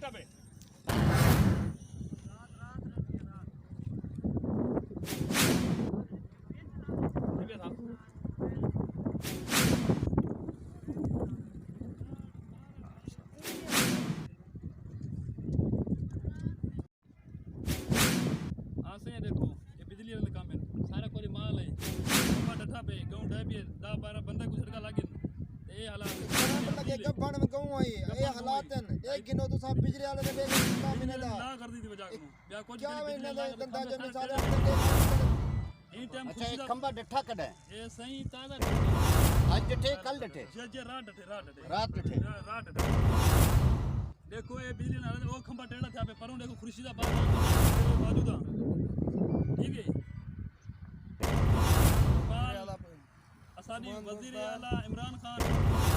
का पे देखो ये बिजली वाले काम है सारा कोई माल है डठा पे गांव ढाई पे 10 12 बंदा को झटका लागे ये हालात लगे गब्बन में गांव आई ये हालात हैं एक गिनो तो सब बिजली वाले ने काम ने दा ना कर दी थी मजाक नु या कुछ क्या महीने दा धंधा जन सारे इन टाइम अच्छा एक खंबा डठा कड़े ये सही ताजा आज डठे कल डठे जे रात डठे रात डठे रात डठे देखो ये बिजली ना वो खंबा टेढ़ा था पे परों देखो खुर्शीदा बात बाजू दा ठीक है असादी वजीर आला इमरान खान